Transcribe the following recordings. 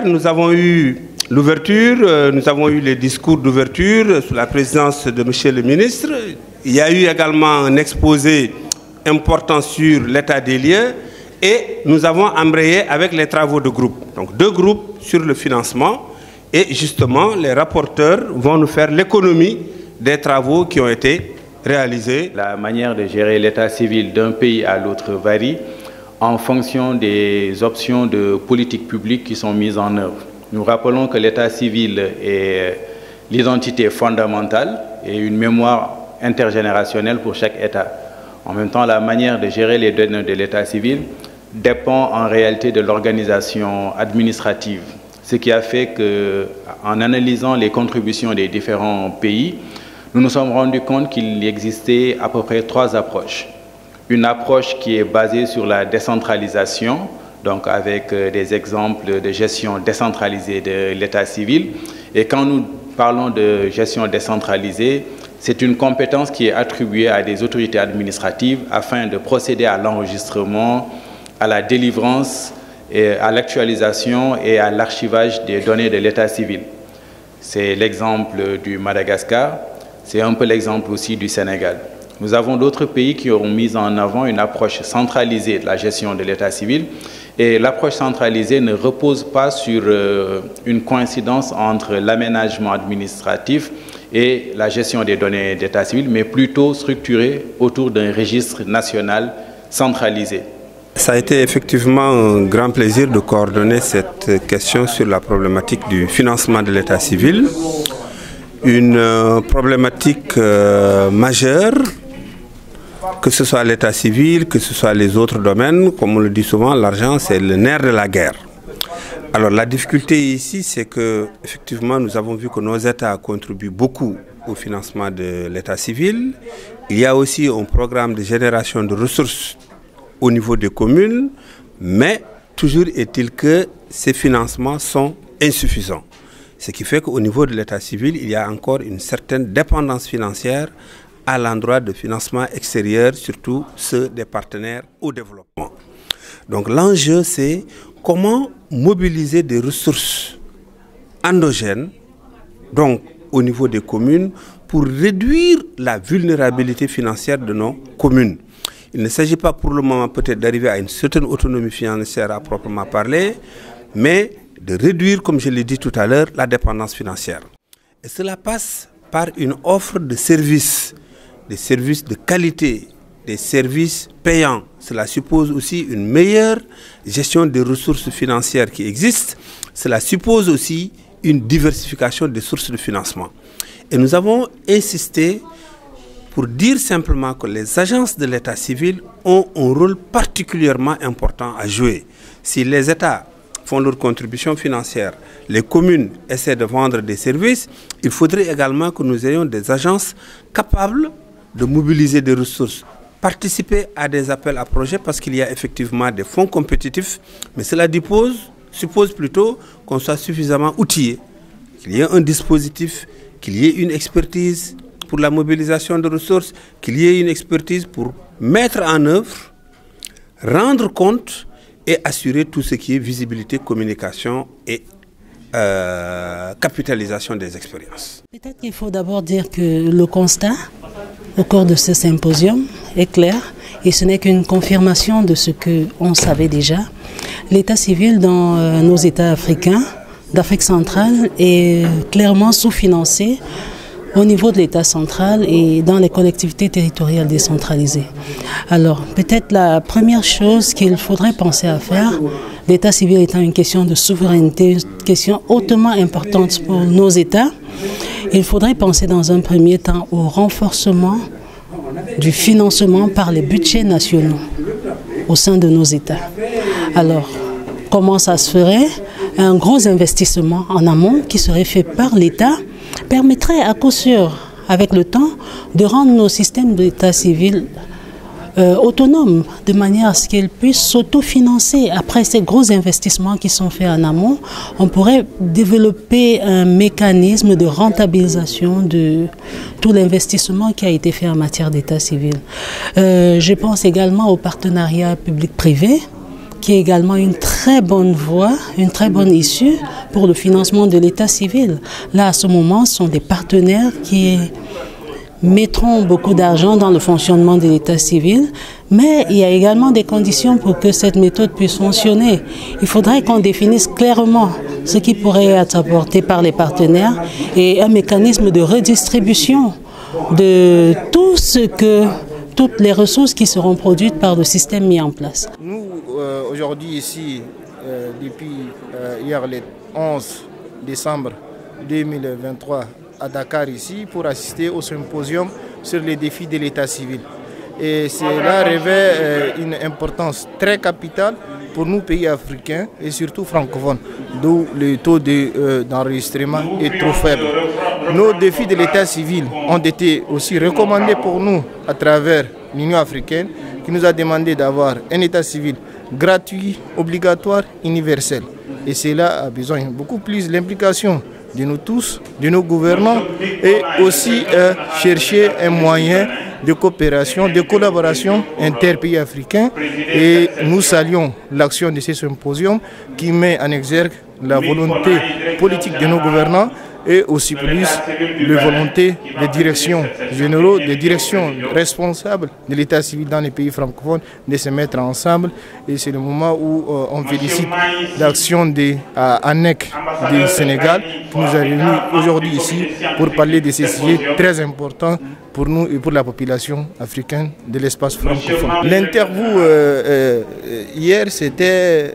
Hier, nous avons eu l'ouverture, nous avons eu les discours d'ouverture sous la présidence de M. le ministre. Il y a eu également un exposé important sur l'état des lieux et nous avons embrayé avec les travaux de groupe. Donc 2 groupes sur le financement et justement les rapporteurs vont nous faire l'économie des travaux qui ont été réalisés. La manière de gérer l'état civil d'un pays à l'autre varie en fonction des options de politique publique qui sont mises en œuvre. Nous rappelons que l'état civil est l'identité fondamentale et une mémoire intergénérationnelle pour chaque État. En même temps, la manière de gérer les données de l'état civil dépend en réalité de l'organisation administrative. Ce qui a fait qu'en analysant les contributions des différents pays, nous nous sommes rendus compte qu'il existait à peu près 3 approches. Une approche qui est basée sur la décentralisation, donc avec des exemples de gestion décentralisée de l'état civil. Et quand nous parlons de gestion décentralisée, c'est une compétence qui est attribuée à des autorités administratives afin de procéder à l'enregistrement, à la délivrance, et à l'actualisation et à l'archivage des données de l'état civil. C'est l'exemple du Madagascar, c'est un peu l'exemple aussi du Sénégal. Nous avons d'autres pays qui ont mis en avant une approche centralisée de la gestion de l'état civil. Et l'approche centralisée ne repose pas sur une coïncidence entre l'aménagement administratif et la gestion des données d'état civil, mais plutôt structurée autour d'un registre national centralisé. Ça a été effectivement un grand plaisir de coordonner cette question sur la problématique du financement de l'état civil. Une problématique majeure, que ce soit l'état civil, que ce soit les autres domaines, comme on le dit souvent, l'argent c'est le nerf de la guerre. Alors la difficulté ici, c'est que effectivement nous avons vu que nos États contribuent beaucoup au financement de l'état civil. Il y a aussi un programme de génération de ressources au niveau des communes, mais toujours est-il que ces financements sont insuffisants. Ce qui fait qu'au niveau de l'état civil, il y a encore une certaine dépendance financière à l'endroit de financement extérieur, surtout ceux des partenaires au développement. Donc l'enjeu, c'est comment mobiliser des ressources endogènes, donc au niveau des communes, pour réduire la vulnérabilité financière de nos communes. Il ne s'agit pas pour le moment peut-être d'arriver à une certaine autonomie financière à proprement parler, mais de réduire, comme je l'ai dit tout à l'heure, la dépendance financière. Et cela passe par une offre de services, des services de qualité, des services payants. Cela suppose aussi une meilleure gestion des ressources financières qui existent. Cela suppose aussi une diversification des sources de financement. Et nous avons insisté pour dire simplement que les agences de l'état civil ont un rôle particulièrement important à jouer. Si les États font leur contribution financière, les communes essaient de vendre des services, il faudrait également que nous ayons des agences capables de mobiliser des ressources, participer à des appels à projets parce qu'il y a effectivement des fonds compétitifs, mais cela suppose plutôt qu'on soit suffisamment outillé, qu'il y ait un dispositif, qu'il y ait une expertise pour la mobilisation de ressources, qu'il y ait une expertise pour mettre en œuvre, rendre compte et assurer tout ce qui est visibilité, communication et capitalisation des expériences. Peut-être qu'il faut d'abord dire que le constat au cours de ce symposium est clair et ce n'est qu'une confirmation de ce qu'on savait déjà. L'état civil dans nos États africains, d'Afrique centrale, est clairement sous-financé au niveau de l'État central et dans les collectivités territoriales décentralisées. Alors, peut-être la première chose qu'il faudrait penser à faire, l'État civil étant une question de souveraineté, une question hautement importante pour nos États, il faudrait penser dans un premier temps au renforcement du financement par les budgets nationaux au sein de nos États. Alors, comment ça se ferait? Un gros investissement en amont qui serait fait par l'État permettrait à coup sûr, avec le temps, de rendre nos systèmes d'état civil autonomes, de manière à ce qu'ils puissent s'autofinancer. Après ces gros investissements qui sont faits en amont, on pourrait développer un mécanisme de rentabilisation de tout l'investissement qui a été fait en matière d'état civil. Je pense également au partenariat public-privé, qui est également une très bonne voie, une très bonne issue pour le financement de l'état civil. Là, à ce moment, ce sont des partenaires qui mettront beaucoup d'argent dans le fonctionnement de l'état civil, mais il y a également des conditions pour que cette méthode puisse fonctionner. Il faudrait qu'on définisse clairement ce qui pourrait être apporté par les partenaires et un mécanisme de redistribution de toutes les ressources qui seront produites par le système mis en place. Nous, aujourd'hui ici, depuis hier le 11 décembre 2023, à Dakar ici pour assister au symposium sur les défis de l'état civil. Et cela revêt une importance très capitale pour nous pays africains et surtout francophones, d'où le taux d'enregistrement est trop faible. Nos défis de l'état civil ont été aussi recommandés pour nous à travers l'Union africaine qui nous a demandé d'avoir un état civil gratuit, obligatoire, universel. Et cela a besoin beaucoup plus de l'implication de nous tous, de nos gouvernants et aussi chercher un moyen de coopération, de collaboration interpays africains. Et nous saluons l'action de ce symposium qui met en exergue la volonté politique de nos gouvernants et aussi plus la volonté des directions généraux, des directions responsables de l'état civil dans les pays francophones de se mettre ensemble. Et c'est le moment où on félicite l'action de ANEC du Sénégal qui nous a réunis aujourd'hui ici pour parler de ces sujets très importants pour nous et pour la population africaine de l'espace francophone. L'interview hier, c'était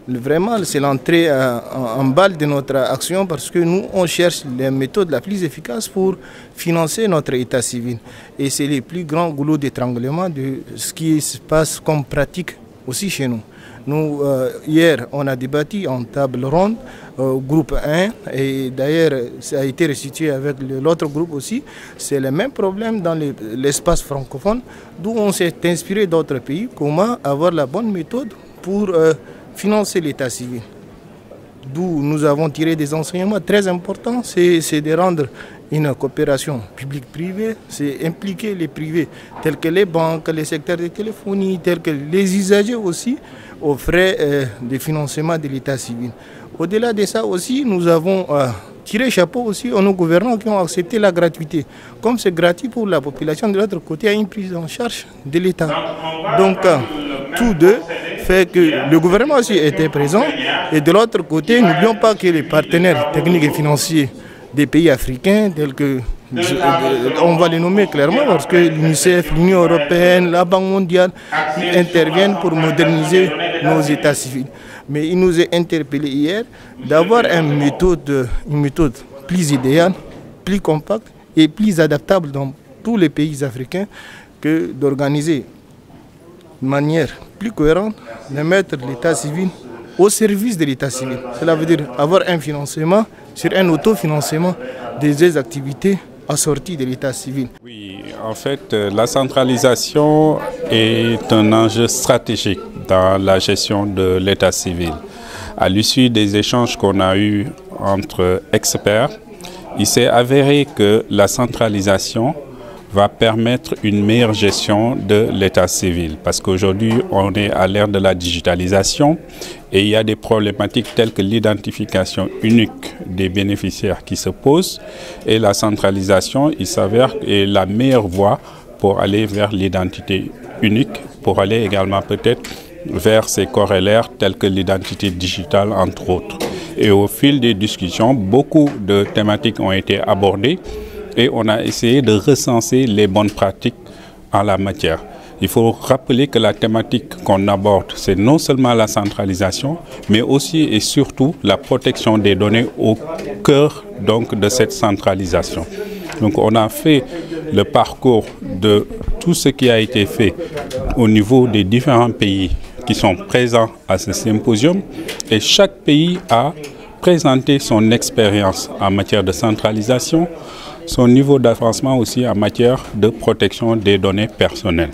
vraiment c'est l'entrée en balle de notre action parce que nous, on cherche les méthodes les plus efficaces pour financer notre état civil. Et c'est le plus grand goulot d'étranglement de ce qui se passe comme pratique aussi chez nous. Nous, hier, on a débattu en table ronde, groupe 1, et d'ailleurs, ça a été restitué avec l'autre groupe aussi. C'est le même problème dans l'espace francophone, d'où on s'est inspiré d'autres pays, comment avoir la bonne méthode pour financer l'état civil. D'où nous avons tiré des enseignements très importants, c'est de rendre une coopération publique-privée, c'est impliquer les privés, tels que les banques, les secteurs de téléphonie, tels que les usagers aussi, aux frais de financement de l'état civil. Au-delà de ça aussi, nous avons tiré chapeau aussi aux nos gouvernants qui ont accepté la gratuité. Comme c'est gratuit pour la population, de l'autre côté, il y a une prise en charge de l'État. Donc, tous deux fait que le gouvernement aussi était présent. Et de l'autre côté, n'oublions pas que les partenaires techniques et financiers des pays africains, tels que, on va les nommer clairement, parce que l'UNICEF, l'Union européenne, la Banque mondiale interviennent pour moderniser nos états civils. Mais il nous est interpellé hier d'avoir une méthode plus idéale, plus compacte et plus adaptable dans tous les pays africains que d'organiser de manière plus cohérente, de mettre l'état civil au service de l'état civil. Cela veut dire avoir un financement sur un autofinancement des activités assorties de l'état civil. Oui, en fait, la centralisation est un enjeu stratégique dans la gestion de l'état civil. À l'issue des échanges qu'on a eus entre experts, il s'est avéré que la centralisation va permettre une meilleure gestion de l'état civil. Parce qu'aujourd'hui, on est à l'ère de la digitalisation et il y a des problématiques telles que l'identification unique des bénéficiaires qui se posent. Et la centralisation, il s'avère, est la meilleure voie pour aller vers l'identité unique, pour aller également peut-être vers ses corrélaires tels que l'identité digitale, entre autres. Et au fil des discussions, beaucoup de thématiques ont été abordées. Et on a essayé de recenser les bonnes pratiques en la matière. Il faut rappeler que la thématique qu'on aborde, c'est non seulement la centralisation, mais aussi et surtout la protection des données au cœur donc, de cette centralisation. Donc on a fait le parcours de tout ce qui a été fait au niveau des différents pays qui sont présents à ce symposium. Et chaque pays a présenté son expérience en matière de centralisation, son niveau d'avancement aussi en matière de protection des données personnelles.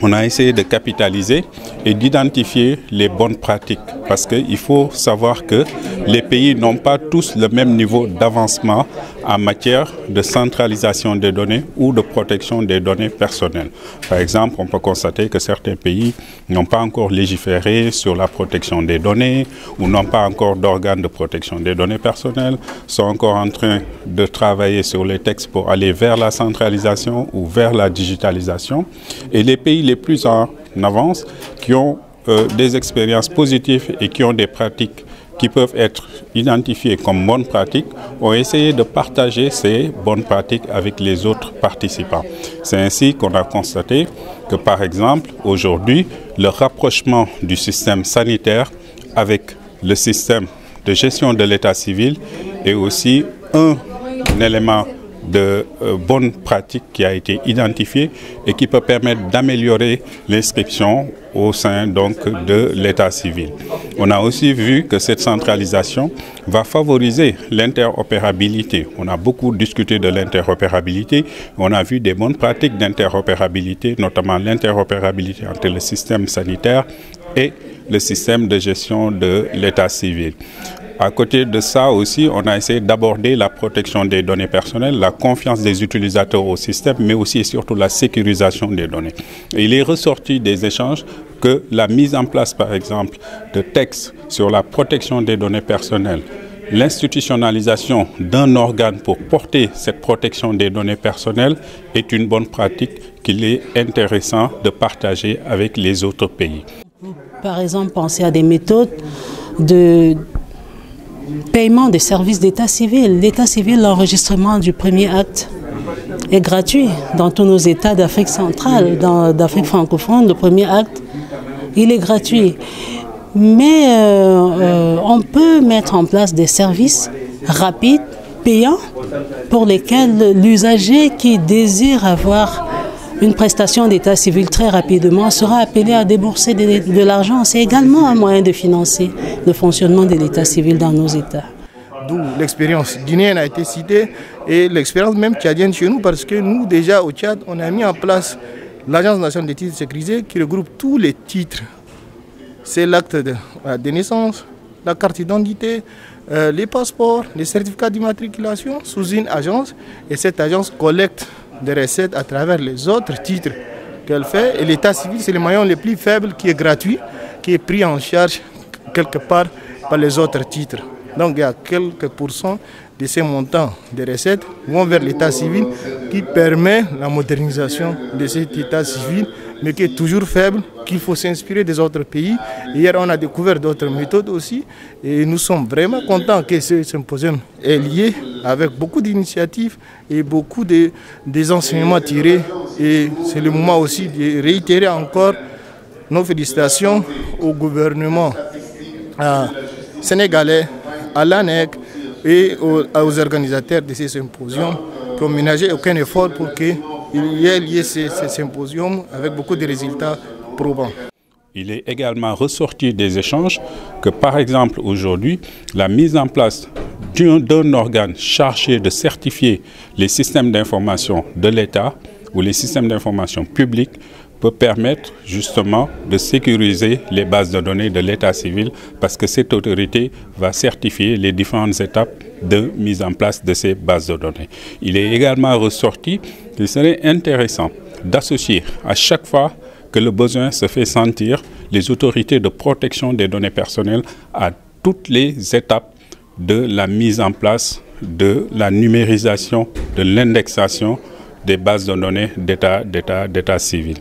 on a essayé de capitaliser et d'identifier les bonnes pratiques. Parce qu'il faut savoir que les pays n'ont pas tous le même niveau d'avancement en matière de centralisation des données ou de protection des données personnelles. Par exemple, on peut constater que certains pays n'ont pas encore légiféré sur la protection des données ou n'ont pas encore d'organes de protection des données personnelles, sont encore en train de travailler sur les textes pour aller vers la centralisation ou vers la digitalisation. Et les pays les plus en avance qui ont des expériences positives et qui ont des pratiques qui peuvent être identifiées comme bonnes pratiques, ont essayé de partager ces bonnes pratiques avec les autres participants. C'est ainsi qu'on a constaté que, par exemple, aujourd'hui, le rapprochement du système sanitaire avec le système de gestion de l'état civil est aussi un élément de bonnes pratiques qui a été identifié et qui peut permettre d'améliorer l'inscription au sein donc de l'état civil. On a aussi vu que cette centralisation va favoriser l'interopérabilité. On a beaucoup discuté de l'interopérabilité. On a vu des bonnes pratiques d'interopérabilité, notamment l'interopérabilité entre le système sanitaire et le système de gestion de l'état civil. À côté de ça aussi, on a essayé d'aborder la protection des données personnelles, la confiance des utilisateurs au système, mais aussi et surtout la sécurisation des données. Et il est ressorti des échanges que la mise en place, par exemple, de textes sur la protection des données personnelles, l'institutionnalisation d'un organe pour porter cette protection des données personnelles est une bonne pratique qu'il est intéressant de partager avec les autres pays. Par exemple, penser à des méthodes de paiement des services d'état civil. L'état civil, l'enregistrement du premier acte est gratuit dans tous nos États d'Afrique centrale, d'Afrique francophone. Le premier acte, il est gratuit. Mais on peut mettre en place des services rapides, payants, pour lesquels l'usager qui désire avoir une prestation d'état civil très rapidement sera appelé à débourser de l'argent. C'est également un moyen de financer le fonctionnement de l'état civil dans nos États. D'où l'expérience guinéenne a été citée et l'expérience même tchadienne chez nous, parce que nous déjà au Tchad, on a mis en place l'Agence nationale des titres sécurisés qui regroupe tous les titres. C'est l'acte de naissance, la carte d'identité, les passeports, les certificats d'immatriculation sous une agence, et cette agence collecte des recettes à travers les autres titres qu'elle fait. Et l'état civil, c'est le maillon le plus faible qui est gratuit, qui est pris en charge quelque part par les autres titres. Donc il y a quelques pourcents de ces montants de recettes vont vers l'état civil qui permet la modernisation de cet état civil, mais qui est toujours faible, qu'il faut s'inspirer des autres pays. Hier, on a découvert d'autres méthodes aussi et nous sommes vraiment contents que ce symposium est lié avec beaucoup d'initiatives et beaucoup des enseignements tirés. Et c'est le moment aussi de réitérer encore nos félicitations au gouvernement sénégalais, à l'ANEC et aux organisateurs de ces symposiums qui n'ont ménagé aucun effort pour qu'il y ait lié ces symposiums avec beaucoup de résultats probants. Il est également ressorti des échanges que, par exemple, aujourd'hui, la mise en place d'un organe chargé de certifier les systèmes d'information de l'État ou les systèmes d'information publics peut permettre justement de sécuriser les bases de données de l'état civil, parce que cette autorité va certifier les différentes étapes de mise en place de ces bases de données. Il est également ressorti qu'il serait intéressant d'associer à chaque fois que le besoin se fait sentir les autorités de protection des données personnelles à toutes les étapes de la mise en place de la numérisation, de l'indexation des bases de données d'état civil.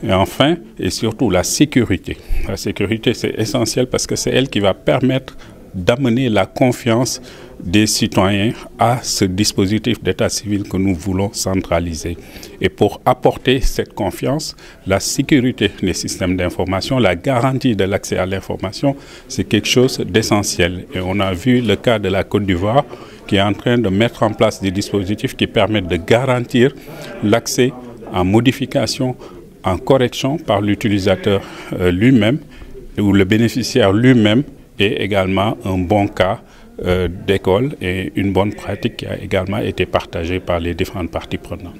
Et enfin, et surtout, la sécurité. La sécurité, c'est essentiel parce que c'est elle qui va permettre d'amener la confiance des citoyens à ce dispositif d'état civil que nous voulons centraliser. Et pour apporter cette confiance, la sécurité des systèmes d'information, la garantie de l'accès à l'information, c'est quelque chose d'essentiel. Et on a vu le cas de la Côte d'Ivoire qui est en train de mettre en place des dispositifs qui permettent de garantir l'accès en modification, en correction par l'utilisateur lui-même ou le bénéficiaire lui-même, est également un bon cas d'école et une bonne pratique qui a également été partagée par les différentes parties prenantes.